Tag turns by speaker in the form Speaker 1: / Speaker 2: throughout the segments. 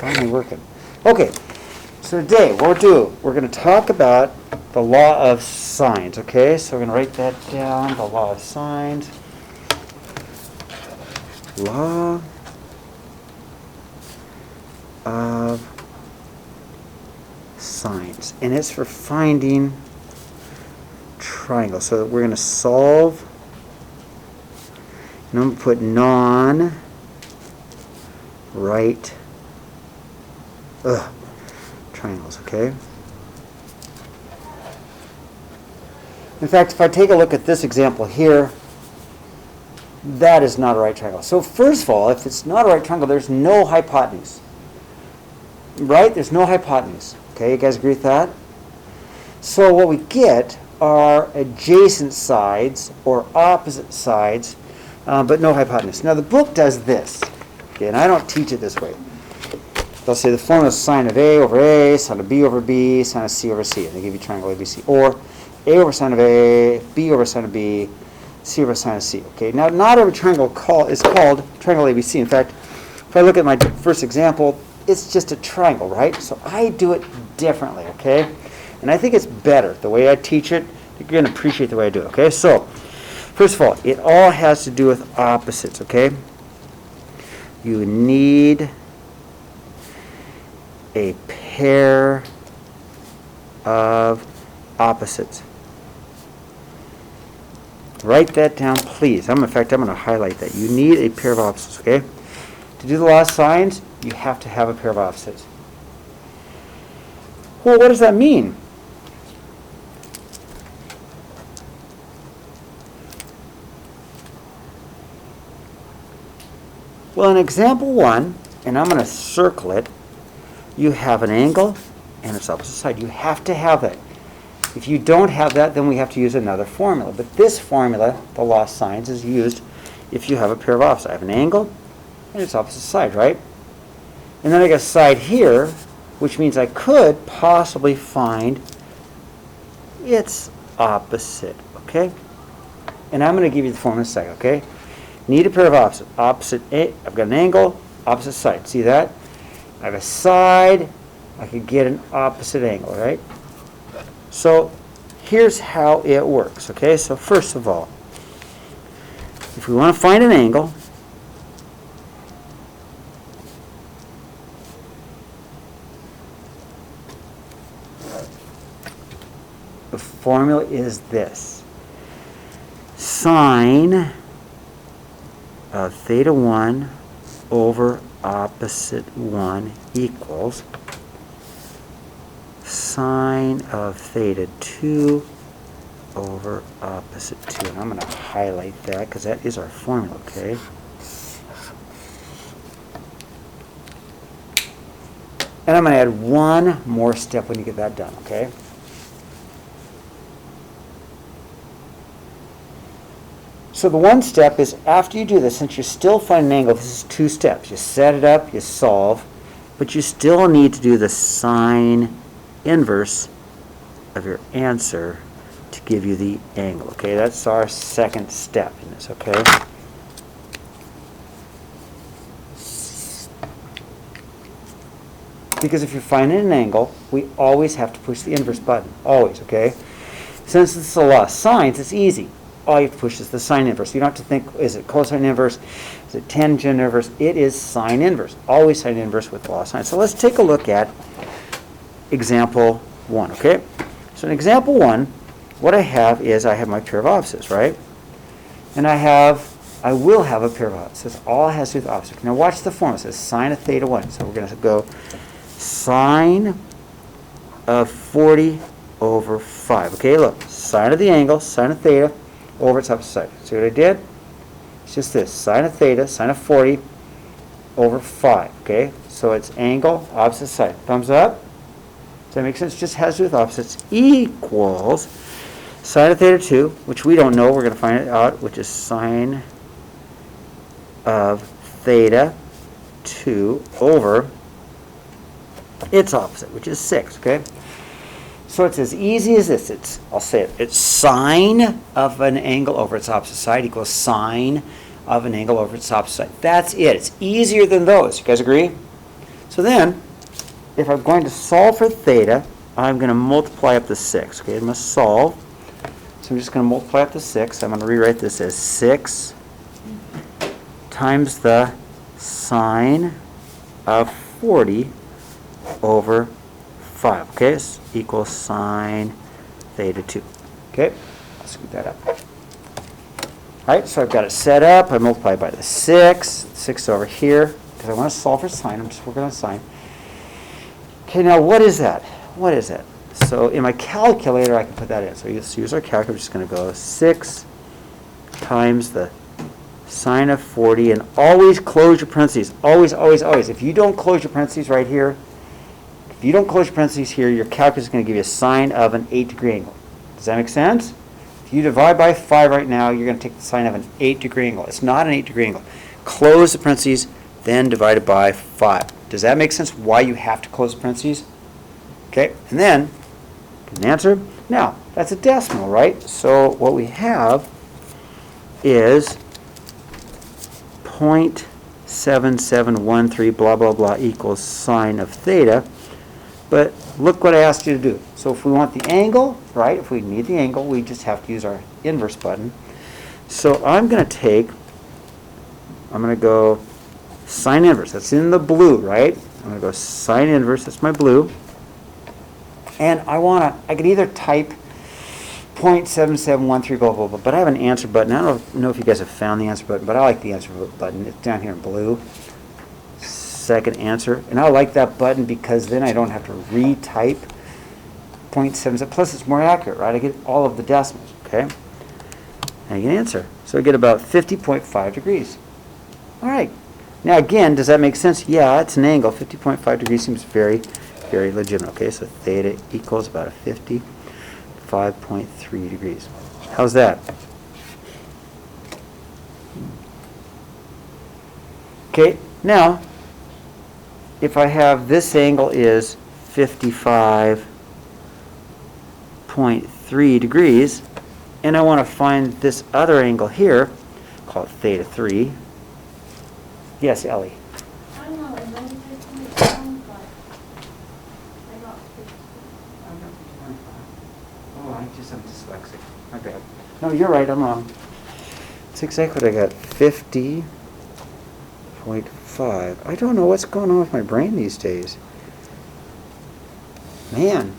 Speaker 1: finally working. Okay, so today what we're going to talk about the law of sines, okay? So we're going to write that down, the law of sines. Law of sines. And it's for finding triangles. So we're going to solve, and I'm going to put non-right triangles, okay? In fact, if I take a look at this example here, that is not a right triangle. So first of all, if it's not a right triangle, there's no hypotenuse. Right? There's no hypotenuse. Okay, you guys agree with that? So what we get are adjacent sides or opposite sides, but no hypotenuse. Now the book does this, okay, and I don't teach it this way. They'll say the formula is sine of A over A, sine of B over B, sine of C over C, and they give you triangle ABC. Or A over sine of A, B over sine of B, C over sine of C. Okay, now not every triangle is called triangle ABC. In fact, if I look at my first example, it's just a triangle, right? So I do it differently, okay? And I think it's better the way I teach it. You're going to appreciate the way I do it, okay? So, first of all, it all has to do with opposites, okay? You need a pair of opposites. Write that down, please. In fact, I'm going to highlight that. You need a pair of opposites, okay? To do the law of sines, you have to have a pair of opposites. Well, what does that mean? Well, in example 1, and I'm going to circle it, you have an angle and its opposite side. You have to have that. If you don't have that, then we have to use another formula. But this formula, the law of sines, is used if you have a pair of opposites. I have an angle and its opposite side, right? And then I got a side here, which means I could possibly find its opposite, okay? And I'm going to give you the formula in a second, okay? Need a pair of opposites. Opposite A, I've got an angle, opposite side. See that? I have a side, I could get an opposite angle, right? So here's how it works, okay? So first of all, if we want to find an angle, the formula is this. Sine of theta 1 over opposite 1 equals sine of theta 2 over opposite 2. And I'm going to highlight that because that is our formula, okay? And I'm going to add one more step when you get that done, okay? So the one step is after you do this, since you're still finding an angle, this is 2 steps. You set it up, you solve, but you still need to do the sine inverse of your answer to give you the angle. Okay, that's our second step in this, okay? Because if you're finding an angle, we always have to push the inverse button. Always, okay? Since it's a law of sines, it's easy. All you have to push is the sine inverse. You don't have to think, is it cosine inverse? Is it tangent inverse? It is sine inverse. Always sine inverse with the law of sines. So let's take a look at example 1, okay? So in example 1, what I have is I have my pair of opposites, right? And I will have a pair of opposites. All has to do with opposites. Now watch the formula. It says sine of theta 1. So we're going to go sine of 40 over 5. Okay, look. Sine of the angle, sine of theta, over its opposite side. See what I did? It's just this. Sine of theta, sine of 40 over 5. Okay? So it's angle, opposite side. Thumbs up. Does that make sense? Just has to do with opposites. Equals sine of theta 2, which we don't know. We're going to find it out, which is sine of theta 2 over its opposite, which is 6. Okay? So it's as easy as this. I'll say it. It's sine of an angle over its opposite side equals sine of an angle over its opposite side. That's it. It's easier than those. You guys agree? So then, if I'm going to solve for theta, I'm going to multiply up to 6. Okay, I must solve. So I'm just going to multiply up to 6. I'm going to rewrite this as 6 times the sine of 40 over 5. Okay, this equals sine theta 2. Okay, I'll scoot that up. All right, so I've got it set up. I multiply by the 6. 6 over here, because I want to solve for sine. I'm just working on sine. Okay, now what is that? What is that? So in my calculator, I can put that in. So let's use our calculator. We're just going to go 6 times the sine of 40, and always close your parentheses. Always, always, always. If you don't close your parentheses right here, if you don't close your parentheses here, your calculator is going to give you a sine of an 8-degree angle. Does that make sense? If you divide by 5 right now, you're going to take the sine of an 8-degree angle. It's not an 8-degree angle. Close the parentheses, then divide it by 5. Does that make sense why you have to close the parentheses? Okay, and then an answer. Now, that's a decimal, right? So what we have is 0.7713 blah, blah, blah equals sine of theta. But look what I asked you to do. So if we want the angle, right, if we need the angle, we just have to use our inverse button. So I'm going to go sine inverse. That's in the blue, right? I'm going to go sine inverse. That's my blue. And I could either type 0.7713 blah, blah, blah, but I have an answer button. I don't know if you guys have found the answer button, but I like the answer button. It's down here in blue. Second answer. And I like that button because then I don't have to retype 0.77. Plus it's more accurate, right? I get all of the decimals, okay? And I get an answer. So I get about 50.5 degrees. All right. Now again, does that make sense? Yeah, it's an angle. 50.5 degrees seems very, very legitimate. Okay, so theta equals about a 55.3 degrees. How's that? Okay, now, if I have this angle is 55.3 degrees, and I want to find this other angle here, call it theta 3. Yes, Ellie?
Speaker 2: I don't know, it might take me down, but I got 50.
Speaker 1: Oh, I just am dyslexic. My bad. No, you're right, I'm wrong. That's exactly what I got. 50.5. I don't know what's going on with my brain these days. Man.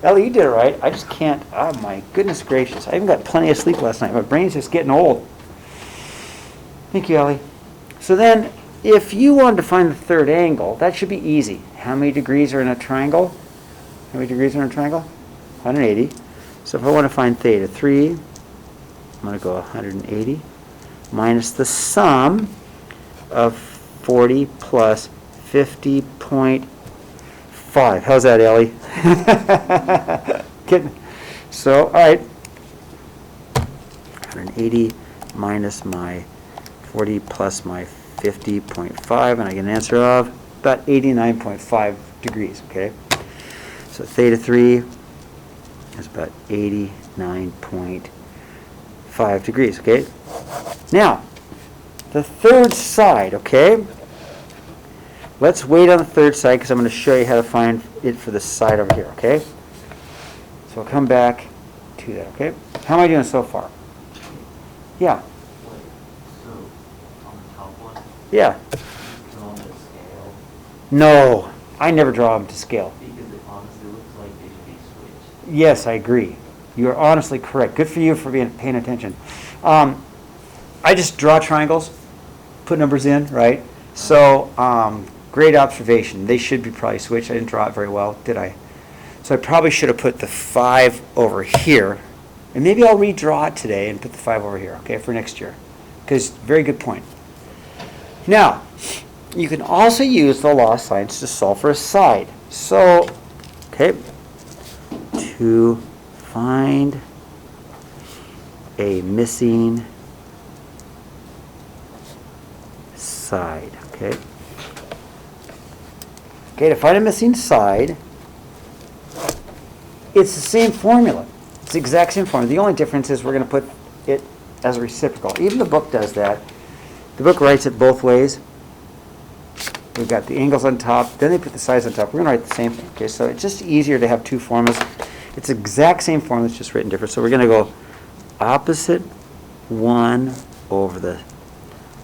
Speaker 1: Ellie, you did it right. I just can't. Oh, my goodness gracious. I even got plenty of sleep last night. My brain's just getting old. Thank you, Ellie. So then, if you wanted to find the third angle, that should be easy. How many degrees are in a triangle? How many degrees are in a triangle? 180. So if I want to find theta 3, I'm going to go 180 minus the sum of 40 plus 50.5. How's that, Ellie? So, all right. 180 minus my 40 plus my 50.5, and I get an answer of about 89.5 degrees, okay? So theta 3 is about 89.5 degrees, okay? Now, the third side, okay? Let's wait on the third side because I'm going to show you how to find it for the side over here, okay? So I'll come back to that, okay? How am I doing so far? Yeah. Yeah.
Speaker 3: Draw them to scale.
Speaker 1: No, I never draw them to scale.
Speaker 3: Because it honestly looks like they should be switched.
Speaker 1: Yes, I agree. You are honestly correct. Good for you for paying attention. I just draw triangles, put numbers in, right? So, great observation. They should be probably switched. I didn't draw it very well, did I? So I probably should have put the 5 over here. And maybe I'll redraw it today and put the 5 over here, okay, for next year. Because, very good point. Now, you can also use the law of sines to solve for a side. So, okay, to find a missing side, okay? Okay, to find a missing side, it's the same formula. It's the exact same formula. The only difference is we're going to put it as a reciprocal. Even the book does that. The book writes it both ways. We've got the angles on top, then they put the sides on top. We're going to write the same thing, okay? So it's just easier to have two formulas. It's the exact same formula, it's just written different. So we're going to go opposite 1 over the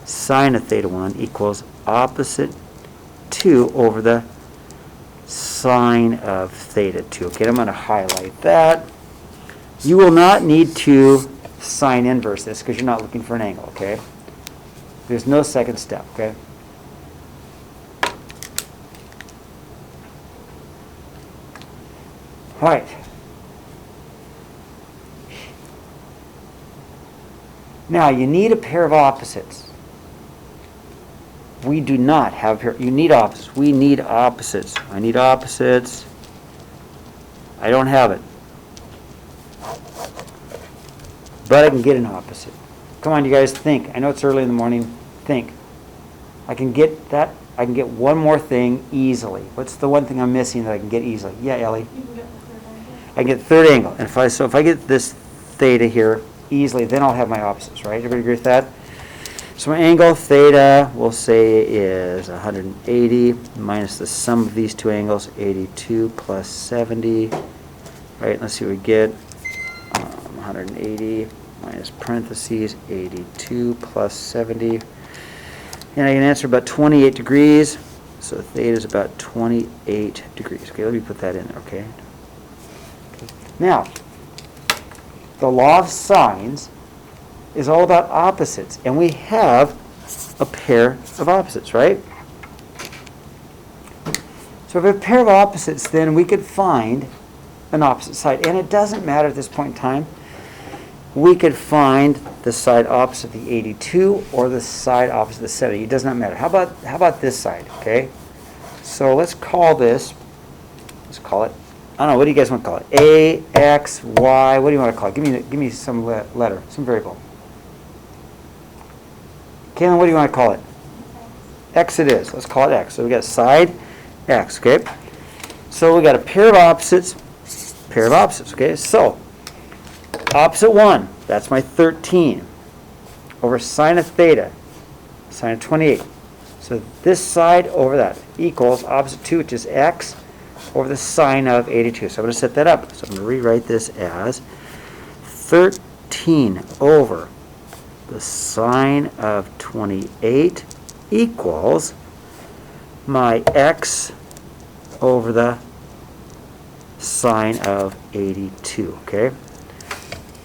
Speaker 1: sine of theta 1 equals opposite 2 over the sine of theta 2. Okay, I'm going to highlight that. You will not need to sine inverse this because you're not looking for an angle, okay? There's no second step, okay? All right. Now, you need a pair of opposites. We do not have a pair. You need opposites. We need opposites. I need opposites. I don't have it. But I can get an opposite. Come on, you guys, think. I know it's early in the morning. Think. I can get that. I can get one more thing easily. What's the one thing I'm missing that I can get easily? Yeah, Ellie?
Speaker 2: You can get the third angle.
Speaker 1: I get the third angle. And if I get this theta here easily, then I'll have my opposites, right? Everybody agree with that? So my angle theta, we'll say, is 180 minus the sum of these two angles, 82 plus 70. Right, let's see what we get. 180 minus parentheses, 82 plus 70. And I can answer about 28 degrees. So theta is about 28 degrees. Okay, let me put that in there, okay? Now, the law of sines is all about opposites, and we have a pair of opposites, right? So if we have a pair of opposites, then we could find an opposite side, and it doesn't matter at this point in time. We could find the side opposite the 82 or the side opposite the 70. It does not matter. How about this side, okay? So let's call this, let's call it, I don't know, what do you guys want to call it? A, X, Y, what do you want to call it? Give me some letter, some variable. Kaylin, what do you want to call it? X it is. Let's call it X. So we got side X, okay? So we got a pair of opposites, okay? So opposite 1, that's my 13, over sine of theta, sine of 28. So this side over that equals opposite 2, which is X, over the sine of 82. So I'm going to set that up. So I'm going to rewrite this as 13 over the sine of 28 equals my X over the sine of 82, okay?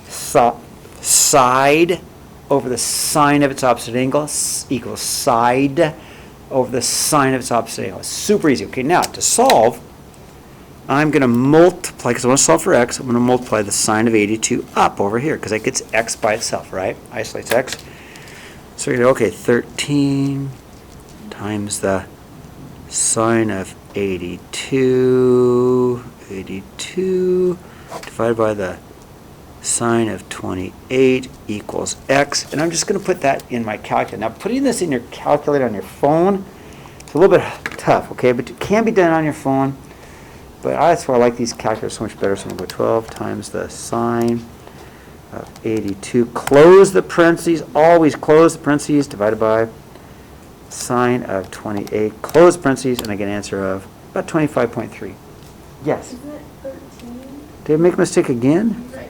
Speaker 1: So, side over the sine of its opposite angle equals side over the sine of its opposite angle. It's super easy. Okay, now to solve, I'm going to multiply, because I want to solve for X, I'm going to multiply the sine of 82 up over here, because that gets X by itself, right? Isolates X. So you're going to, okay, 13 times the sine of 82 divided by the sine of 28 equals X. And I'm just going to put that in my calculator. Now, putting this in your calculator on your phone, it's a little bit tough, okay? But it can be done on your phone. But that's why I like these calculators so much better. So I'm going to go 12 times the sine of 82. Close the parentheses. Always close the parentheses. Divided by sine of 28. Close parentheses. And I get an answer of about 25.3. Yes?
Speaker 2: Isn't it 13?
Speaker 1: Did I make a mistake again?
Speaker 2: Right. I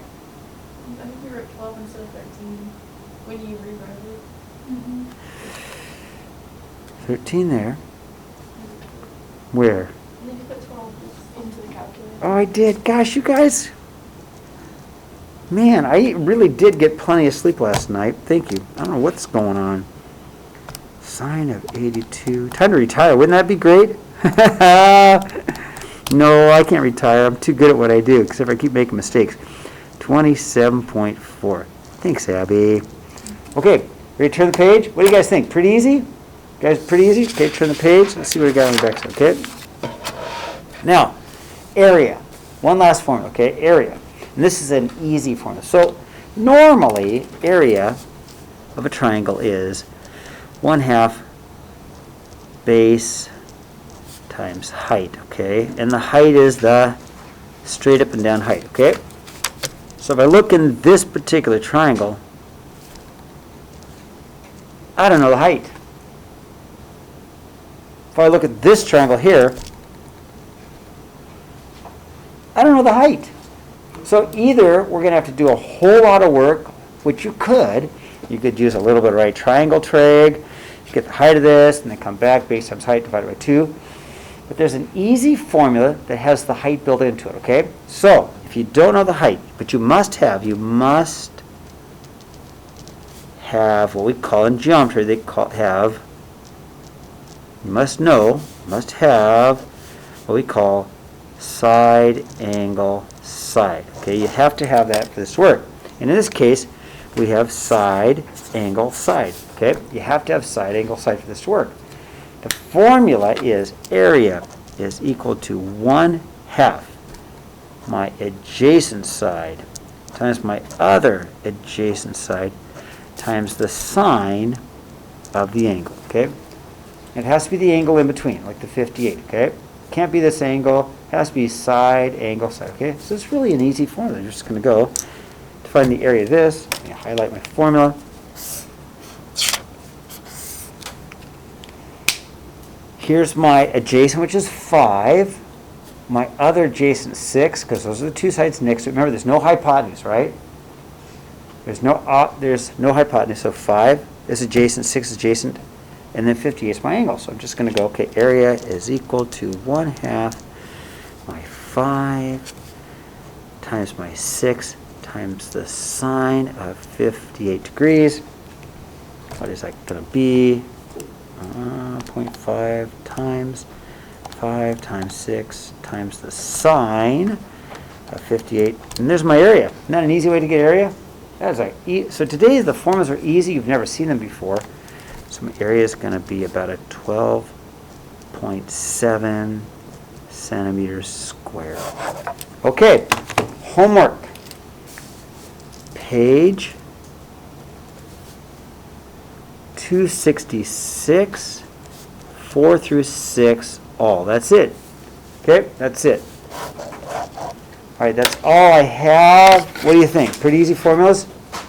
Speaker 2: think you wrote 12 instead of 13 when you rewrote it. Mm-hmm.
Speaker 1: 13 there. Where?
Speaker 2: And then you put 12 into the calculator.
Speaker 1: Oh, I did. Gosh, you guys. Man, I really did get plenty of sleep last night. Thank you. I don't know what's going on. Sine of 82. Time to retire. Wouldn't that be great? No, I can't retire. I'm too good at what I do, except I keep making mistakes. 27.4. Thanks, Abby. Okay, ready to turn the page? What do you guys think? Pretty easy? Guys, pretty easy? Okay, turn the page. Let's see what we got on the back side, okay? Now, area. One last formula, okay? Area. And this is an easy formula. So, normally, area of a triangle is 1/2 base times height, okay? And the height is the straight up and down height, okay? So if I look in this particular triangle, I don't know the height. if I look at this triangle here, I don't know the height. So either we're going to have to do a whole lot of work, which you could. You could use a little bit of right triangle trig, get the height of this, and then come back, base times height divided by 2. But there's an easy formula that has the height built into it, okay? So if you don't know the height, but you must have what we call in geometry, you must have what we call side angle side. Okay, you have to have that for this to work. And in this case, we have side angle side. Okay, you have to have side angle side for this to work. The formula is area is equal to 1/2 my adjacent side times my other adjacent side times the sine of the angle. Okay, it has to be the angle in between, like the 58. Okay, can't be this angle. It has to be side angle side. Okay, so it's really an easy formula. You're just going to go to find the area of this. I'm going to highlight my formula. Here's my adjacent, which is 5. My other adjacent 6, because those are the two sides next to it. Remember, there's no hypotenuse, right? There's no hypotenuse, so 5 is adjacent, 6 is adjacent, and then 58 is my angle. So I'm just going to go, okay, area is equal to 1/2 my 5 times my 6 times the sine of 58 degrees. What is that going to be? 0.5 times 5 times 6 times the sine of 58. And there's my area. Isn't that an easy way to get area? That's like so today the formulas are easy. You've never seen them before. So my area is going to be about a 12.7 centimeters squared. Okay, homework. Page 266, 4 through 6, all. That's it. Okay, that's it. All right, that's all I have. What do you think? Pretty easy formulas?